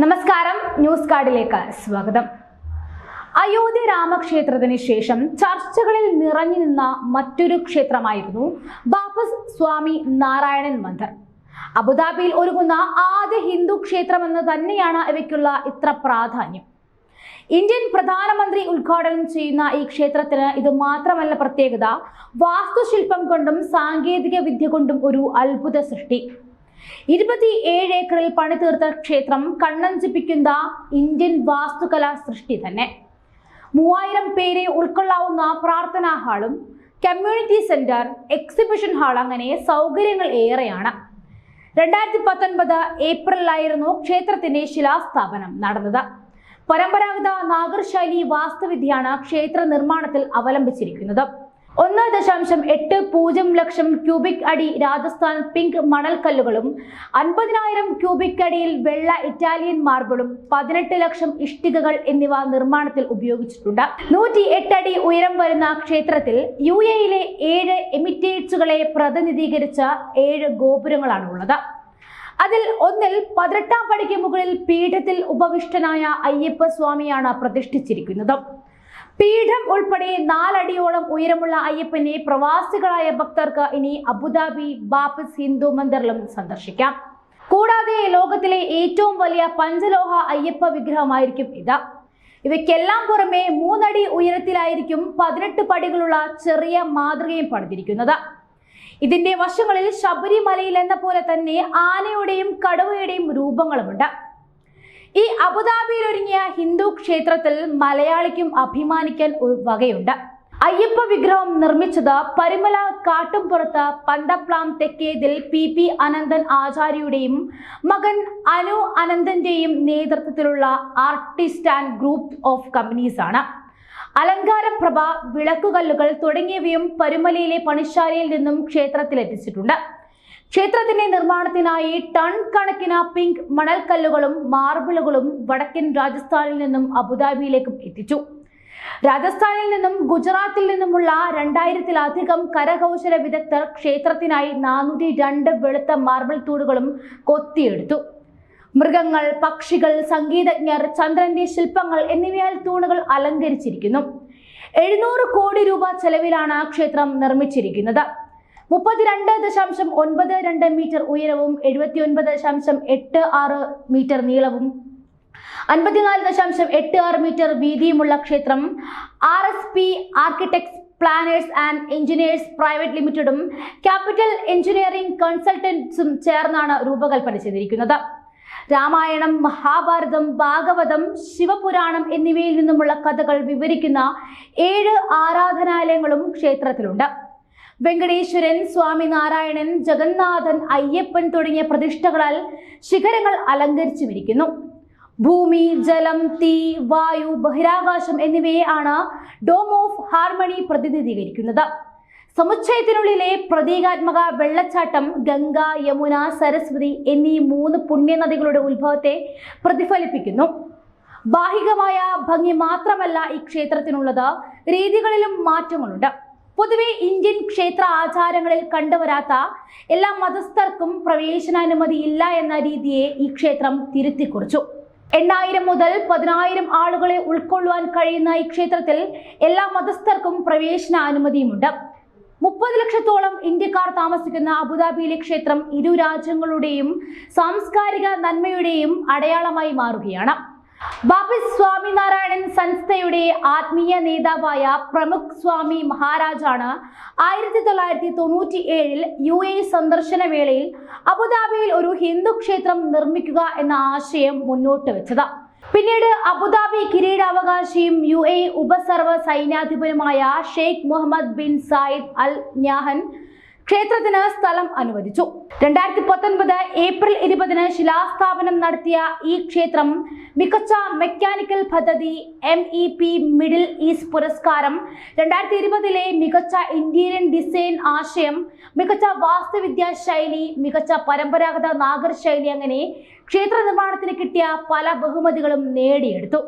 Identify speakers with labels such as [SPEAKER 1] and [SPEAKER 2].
[SPEAKER 1] നമസ്കാരം, ന്യൂസ് കാർഡിലേക്ക് സ്വാഗതം. അയോധ്യ രാമക്ഷേത്രത്തിന് ശേഷം ചർച്ചകളിൽ നിറഞ്ഞു നിന്ന മറ്റൊരു ക്ഷേത്രമായിരുന്നു ബാപ്പസ് സ്വാമി നാരായണൻ മന്ദിർ. അബുദാബിയിൽ ഒരുങ്ങുന്ന ആദ്യ ഹിന്ദു ക്ഷേത്രമെന്ന് തന്നെയാണ് ഇവയ്ക്കുള്ള ഇത്ര പ്രാധാന്യം. ഇന്ത്യൻ പ്രധാനമന്ത്രി ഉദ്ഘാടനം ചെയ്യുന്ന ഈ ക്ഷേത്രത്തിന് ഇത് മാത്രമല്ല പ്രത്യേകത, വാസ്തുശില്പം കൊണ്ടും സാങ്കേതിക വിദ്യ കൊണ്ടും ഒരു അത്ഭുത സൃഷ്ടി. 27 ഏക്കറിൽ പണിതീർത്ത ക്ഷേത്രം കണ്ണഞ്ചിപ്പിക്കുന്ന ഇന്ത്യൻ വാസ്തുകലാ സൃഷ്ടി തന്നെ. 3000 പേരെ ഉൾക്കൊള്ളാവുന്ന പ്രാർത്ഥനാ ഹാളും കമ്മ്യൂണിറ്റി സെന്റർ, എക്സിബിഷൻ ഹാൾ, അങ്ങനെ സൗകര്യങ്ങൾ ഏറെയാണ്. 2019 ഏപ്രിലായിരുന്നു ക്ഷേത്രത്തിന്റെ ശിലാസ്ഥാപനം നടന്നത്. പരമ്പരാഗത നാഗർ ശൈലി വാസ്തുവിദ്യയാണ് ക്ഷേത്ര നിർമ്മാണത്തിൽ അവലംബിച്ചിരിക്കുന്നത്. 1.80 ലക്ഷം ക്യൂബിക് അടി രാജസ്ഥാൻ പിങ്ക് മണൽക്കല്ലുകളും 50,000 ക്യൂബിക് അടിയിൽ വെള്ള ഇറ്റാലിയൻ മാർബിളും 18 ലക്ഷം ഇഷ്ടികകൾ എന്നിവ നിർമ്മാണത്തിൽ ഉപയോഗിച്ചിട്ടുണ്ട്. 108 അടി ഉയരം വരുന്ന ക്ഷേത്രത്തിൽ UAE-യിലെ 7 എമിറേറ്റ്സുകളെ പ്രതിനിധീകരിച്ച 7 ഗോപുരങ്ങളാണ് ഉള്ളത്. അതിൽ ഒന്നിൽ 18ാം പടിക്ക് മുകളിൽ പീഠത്തിൽ ഉപവിഷ്ടനായ അയ്യപ്പ സ്വാമിയാണ് പ്രതിഷ്ഠിച്ചിരിക്കുന്നത്. പീഠം ഉൾപ്പെടെ 4 അടിയോളം ഉയരമുള്ള അയ്യപ്പനെ പ്രവാസികളായ ഭക്തർക്ക് ഇനി അബുദാബി ബാപ്പസ് ഹിന്ദു മന്ദിറിലും സന്ദർശിക്കാം. കൂടാതെ ലോകത്തിലെ ഏറ്റവും വലിയ പഞ്ചലോഹ അയ്യപ്പ വിഗ്രഹമായിരിക്കും ഇത്. ഇവയ്ക്കെല്ലാം പുറമെ 3 അടി ഉയരത്തിലായിരിക്കും 18 പടികളുള്ള ചെറിയ മാതൃകയും പണിതിരിക്കുന്നത്. ഇതിന്റെ വശങ്ങളിൽ ശബരിമലയിൽ എന്ന പോലെ തന്നെ ആനയുടെയും കടുവയുടെയും രൂപങ്ങളുമുണ്ട്. ഈ അബുദാബിയിൽ ഒരുങ്ങിയ ഹിന്ദു ക്ഷേത്രത്തിൽ മലയാളിക്കും അഭിമാനിക്കാൻ ഒരു വകയുണ്ട്. അയ്യപ്പ വിഗ്രഹം നിർമ്മിച്ചത് പരിമല കാട്ടുംപുറത്ത് പന്തപ്ലാം തെക്കേതിൽ PP അനന്തൻ ആചാര്യയുടെയും മകൻ അനു അനന്തന്റെയും നേതൃത്വത്തിലുള്ള artist and group of companies ആണ്. അലങ്കാരപ്രഭ, വിളക്കുകല്ലുകൾ തുടങ്ങിയവയും പരുമലയിലെ പണിശാലയിൽ നിന്നും ക്ഷേത്രത്തിലെത്തിച്ചിട്ടുണ്ട്. ക്ഷേത്രത്തിന്റെ നിർമ്മാണത്തിനായി ടൺ കണക്കിന് പിങ്ക് മണൽക്കല്ലുകളും മാർബിളുകളും വടക്കൻ രാജസ്ഥാനിൽ നിന്നും അബുദാബിയിലേക്കും എത്തിച്ചു. രാജസ്ഥാനിൽ നിന്നും ഗുജറാത്തിൽ നിന്നുമുള്ള 2000-ലധികം കരകൗശല വിദഗ്ധർ ക്ഷേത്രത്തിനായി 402 വെളുത്ത മാർബിൾ തൂണുകളും കൊത്തിയെടുത്തു. മൃഗങ്ങൾ, പക്ഷികൾ, സംഗീതജ്ഞർ, ചന്ദ്രന്റെ ശില്പങ്ങൾ എന്നിവയാൽ തൂണുകൾ അലങ്കരിച്ചിരിക്കുന്നു. 700 കോടി രൂപ ചെലവിലാണ് ക്ഷേത്രം നിർമ്മിച്ചിരിക്കുന്നത്. 32.92 മീറ്റർ ഉയരവും 79.86 മീറ്റർ നീളവും 54.86 മീറ്റർ വീതിയുമുള്ള ക്ഷേത്രം RSP architects planners and engineers private ലിമിറ്റഡും ക്യാപിറ്റൽ എഞ്ചിനീയറിംഗ് കൺസൾട്ടൻസും ചേർന്നാണ് രൂപകൽപ്പന ചെയ്തിരിക്കുന്നത്. രാമായണം, മഹാഭാരതം, ഭാഗവതം, ശിവപുരാണം എന്നിവയിൽ നിന്നുമുള്ള കഥകൾ വിവരിക്കുന്ന 7 ആരാധനാലയങ്ങളും ക്ഷേത്രത്തിലുണ്ട്. വെങ്കടേശ്വരൻ, സ്വാമിനാരായണൻ, ജഗന്നാഥൻ, അയ്യപ്പൻ തുടങ്ങിയ പ്രതിഷ്ഠകളാൽ ശിഖരങ്ങൾ അലങ്കരിച്ചുമിരിക്കുന്നു. ഭൂമി, ജലം, തീ, വായു, ബഹിരാകാശം എന്നിവയെ ആണ് ഡോം ഓഫ് ഹാർമണി പ്രതിനിധീകരിക്കുന്നത്. സമുച്ചയത്തിനുള്ളിലെ പ്രതീകാത്മക വെള്ളച്ചാട്ടം ഗംഗ, യമുന, സരസ്വതി എന്നീ 3 പുണ്യനദികളുടെ ഉത്ഭവത്തെ പ്രതിഫലിപ്പിക്കുന്നു. ബാഹികമായ ഭംഗി മാത്രമല്ല ഈ ക്ഷേത്രത്തിനുള്ളത്, രീതികളിലും മാറ്റങ്ങളുണ്ട്. പൊതുവെ ഇന്ത്യൻ ക്ഷേത്ര ആചാരങ്ങളിൽ കണ്ടുവരാത്ത എല്ലാ മതസ്ഥർക്കും പ്രവേശനാനുമതി ഇല്ല എന്ന രീതിയെ ഈ ക്ഷേത്രം തിരുത്തിക്കുറിച്ചു. 8,000 മുതൽ 10,000 ആളുകളെ ഉൾക്കൊള്ളുവാൻ കഴിയുന്ന ഈ ക്ഷേത്രത്തിൽ എല്ലാ മതസ്ഥർക്കും പ്രവേശനാനുമതിയുമുണ്ട്. 30 ലക്ഷത്തോളം ഇന്ത്യക്കാർ താമസിക്കുന്ന അബുദാബിയിലെ ക്ഷേത്രം ഇരു രാജ്യങ്ങളുടെയും സാംസ്കാരിക നന്മയുടെയും അടയാളമായി മാറുകയാണ്. ബാപ്പസ് സ്വാമിനാരായണൻ സംസ്ഥയുടെ ആത്മീയ നേതാവായ പ്രമുഖ് സ്വാമി മഹാരാജാണ് 1997-ൽ UAE സന്ദർശന വേളയിൽ അബുദാബിയിൽ ഒരു ഹിന്ദു ക്ഷേത്രം നിർമ്മിക്കുക എന്ന ആശയം മുന്നോട്ട് വെച്ചത്. പിന്നീട് അബുദാബി കിരീടാവകാശിയും UAE ഉപസർവ സൈന്യാധിപനുമായ Sheikh Mohammed bin Zayed Al Nahyan ക്ഷേത്രത്തിന് സ്ഥലം അനുവദിച്ചു. 2019 ഏപ്രിൽ 20-ന് ശിലാസ്ഥാപനം നടത്തിയ ഈ ക്ഷേത്രം മികച്ച മെക്കാനിക്കൽ പദ്ധതി, MEP മിഡിൽ ഈസ്റ്റ് പുരസ്കാരം, 2020-ലെ മികച്ച ഇന്റീരിയർ ഡിസൈൻ ആശയം, മികച്ച വാസ്തുവിദ്യാ ശൈലി, മികച്ച പരമ്പരാഗത നാഗർ ശൈലി അങ്ങനെ ക്ഷേത്ര നിർമ്മാണത്തിന് കിട്ടിയ പല ബഹുമതികളും നേടിയെടുത്തു.